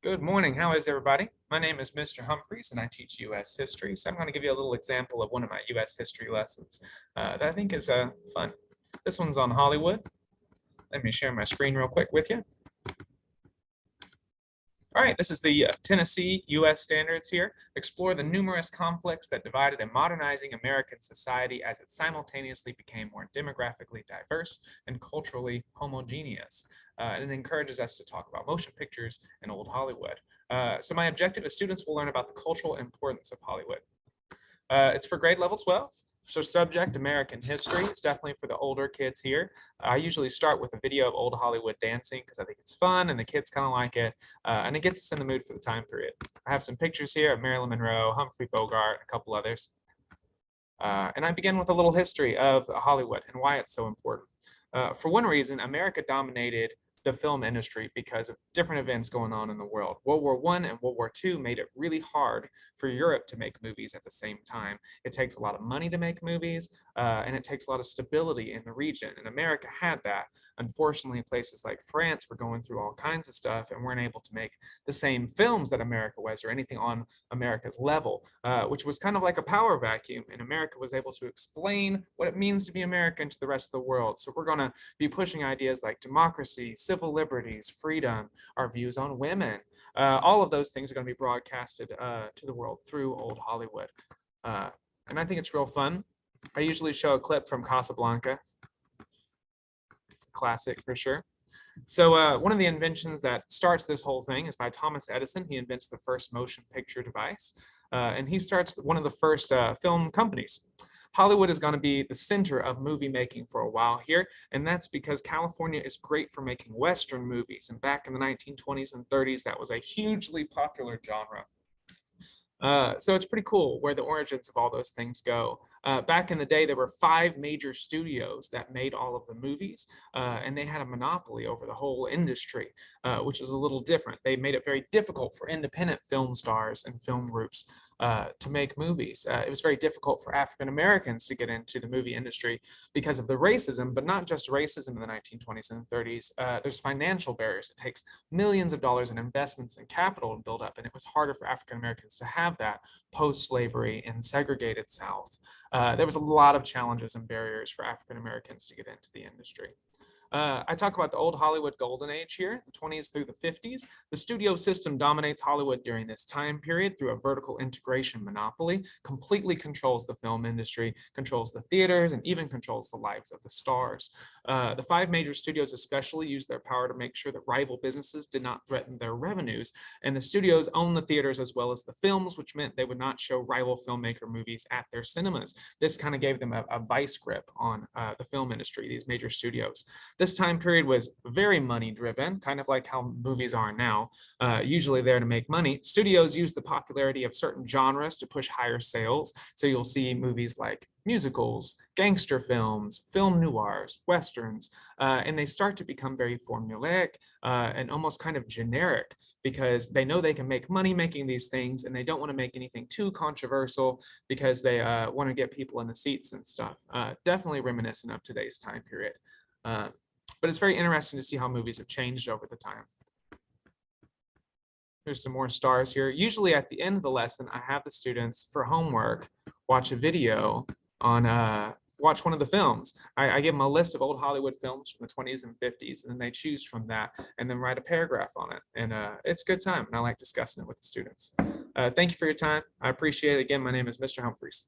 Good morning. How is everybody? My name is Mr. Humphreys and I teach U.S. history. So I'm going to give you a little example of one of my U.S. history lessons that I think is fun. This one's on Hollywood. Let me share my screen real quick with you. All right, this is the Tennessee U.S. standards here. Explore the numerous conflicts that divided a modernizing American society as it simultaneously became more demographically diverse and culturally homogeneous. And it encourages us to talk about motion pictures and old Hollywood. So my objective is students will learn about the cultural importance of Hollywood. It's for grade level 12. So subject American history. It's definitely for the older kids here. I usually start with a video of old Hollywood dancing because I think it's fun and the kids kind of like it. And it gets us in the mood for the time period. I have some pictures here of Marilyn Monroe, Humphrey Bogart, a couple others. And I begin with a little history of Hollywood and why it's so important. For one reason, America dominated the film industry because of different events going on in the world. World War I and World War II made it really hard for Europe to make movies at the same time. It takes a lot of money to make movies, and it takes a lot of stability in the region. And America had that. Unfortunately, places like France were going through all kinds of stuff and weren't able to make the same films that America was or anything on America's level, which was kind of like a power vacuum. And America was able to explain what it means to be American to the rest of the world. So we're going to be pushing ideas like democracy, civil liberties, freedom, our views on women. All of those things are going to be broadcasted to the world through old Hollywood. And I think it's real fun. I usually show a clip from Casablanca. It's a classic for sure. So one of the inventions that starts this whole thing is by Thomas Edison. He invents the first motion picture device, and he starts one of the first film companies. Hollywood is going to be the center of movie making for a while here, and that's because California is great for making Western movies. And back in the 1920s and 30s, that was a hugely popular genre. So it's pretty cool where the origins of all those things go. Back in the day, there were 5 major studios that made all of the movies, and they had a monopoly over the whole industry, which is a little different. They made it very difficult for independent film stars and film groups to make movies. It was very difficult for African Americans to get into the movie industry because of the racism, but not just racism in the 1920s and 30s. There's financial barriers. It takes millions of dollars in investments and capital to build up, and it was harder for African Americans to have that post-slavery and segregated South. There was a lot of challenges and barriers for African Americans to get into the industry. I talk about the old Hollywood golden age here, the 20s through the 50s. The studio system dominates Hollywood during this time period through a vertical integration monopoly, completely controls the film industry, controls the theaters, and even controls the lives of the stars. The 5 major studios especially used their power to make sure that rival businesses did not threaten their revenues. And the studios owned the theaters as well as the films, which meant they would not show rival filmmaker movies at their cinemas. This kind of gave them a vice grip on the film industry, these major studios. This time period was very money driven, kind of like how movies are now, usually there to make money. Studios use the popularity of certain genres to push higher sales. So you'll see movies like musicals, gangster films, film noirs, westerns, and they start to become very formulaic and almost kind of generic because they know they can make money making these things and they don't want to make anything too controversial because they want to get people in the seats and stuff. Definitely reminiscent of today's time period. But it's very interesting to see how movies have changed over the time. There's some more stars here. Usually at the end of the lesson, I have the students for homework watch a video on watch one of the films. I give them a list of old Hollywood films from the 20s and 50s, and then they choose from that and then write a paragraph on it. And it's a good time, and I like discussing it with the students. Thank you for your time. I appreciate it. Again, my name is Mr. Humphreys.